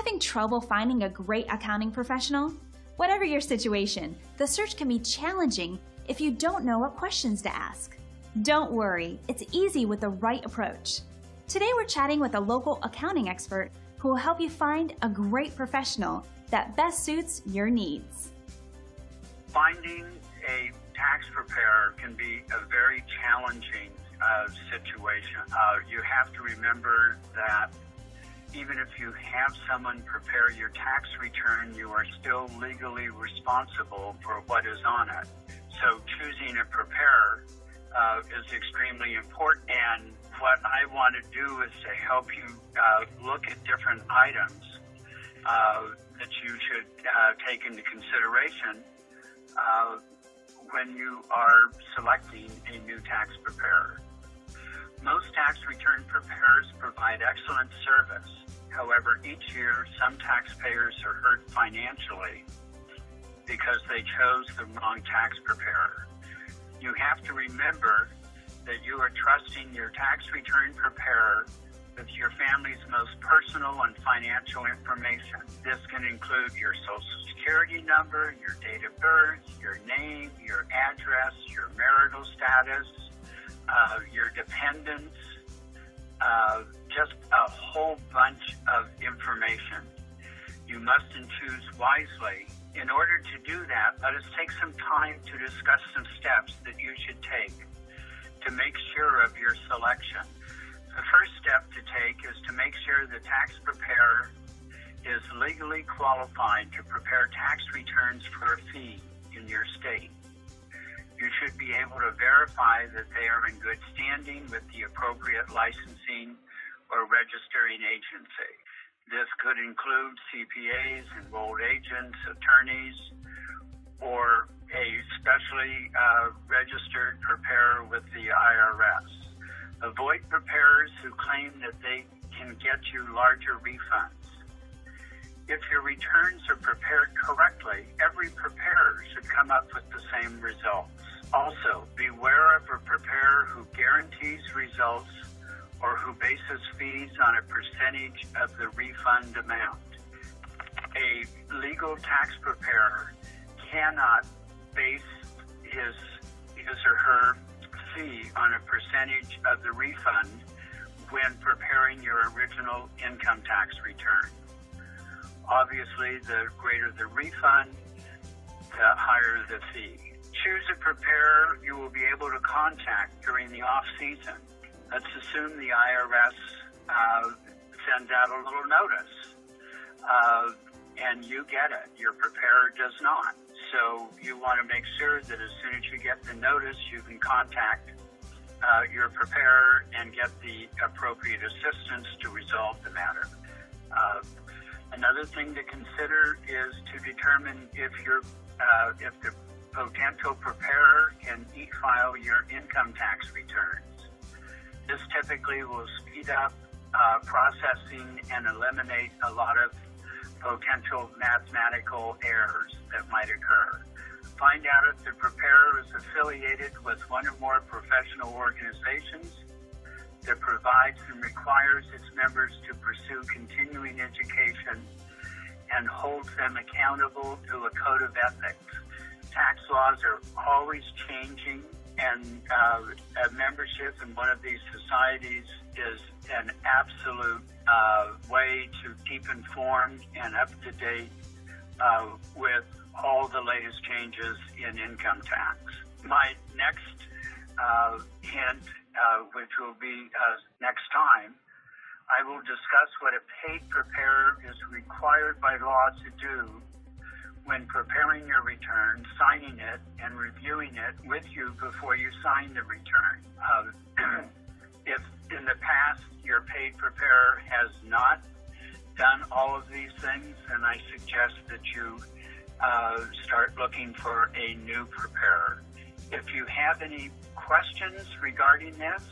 Having trouble finding a great accounting professional? Whatever your situation, the search can be challenging if you don't know what questions to ask. Don't worry, it's easy with the right approach. Today we're chatting with a local accounting expert who will help you find a great professional that best suits your needs. Finding a tax preparer can be a very challenging situation. You have to remember that even if you have someone prepare your tax return, you are still legally responsible for what is on it. So choosing a preparer is extremely important. And what I want to do is to help you look at different items that you should take into consideration when you are selecting a new tax preparer. Most tax return preparers provide excellent service. However, each year some taxpayers are hurt financially because they chose the wrong tax preparer. You have to remember that you are trusting your tax return preparer with your family's most personal and financial information. This can include your Social Security number, your date of birth, your name, your address, your marital status, your dependents, just a whole bunch of information. You must choose wisely. In order to do that, let us take some time to discuss some steps that you should take to make sure of your selection. The first step to take is to make sure the tax preparer is legally qualified to prepare tax returns for a fee in your state. You should be able to verify that they are in good standing with the appropriate licensing or registering agency. This could include CPAs, enrolled agents, attorneys, or a specially registered preparer with the IRS. Avoid preparers who claim that they can get you larger refunds. If your returns are prepared correctly, every preparer should come up with the same results. Also, beware of a preparer who guarantees results or who bases fees on a percentage of the refund amount. A legal tax preparer cannot base his or her fee on a percentage of the refund when preparing your original income tax return. Obviously, the greater the refund, the higher the fee. Choose a preparer you will be able to contact during the off-season. Let's assume the IRS sends out a little notice, and you get it. Your preparer does not. So you want to make sure that as soon as you get the notice, you can contact your preparer and get the appropriate assistance to resolve the matter. Another thing to consider is to determine if the potential preparer can e-file your income tax returns. This typically will speed up processing and eliminate a lot of potential mathematical errors that might occur. Find out if the preparer is affiliated with one or more professional organizations that provides and requires its members to pursue continuing education and holds them accountable to a code of ethics. Tax laws are always changing, and a membership in one of these societies is an absolute way to keep informed and up to date with all the latest changes in income tax. My next hint, which will be next time, I will discuss what a paid preparer is required by law to do when preparing your return, signing it, and reviewing it with you before you sign the return. If in the past your paid preparer has not done all of these things, then I suggest that you start looking for a new preparer. If you have any questions regarding this,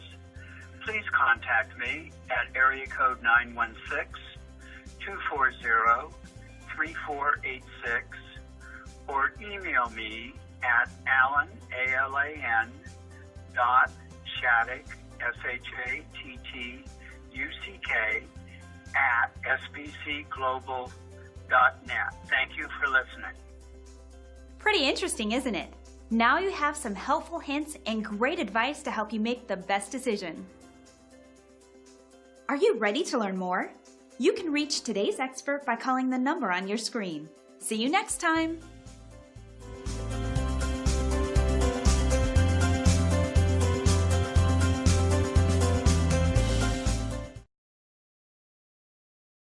please contact me at area code 916-240-3486 or email me at Alan, A-L-A-N, Shattuck, S-H-A-T-T-U-C-K, at sbcglobal.net. Thank you for listening. Pretty interesting, isn't it? Now you have some helpful hints and great advice to help you make the best decision. Are you ready to learn more? You can reach today's expert by calling the number on your screen. See you next time!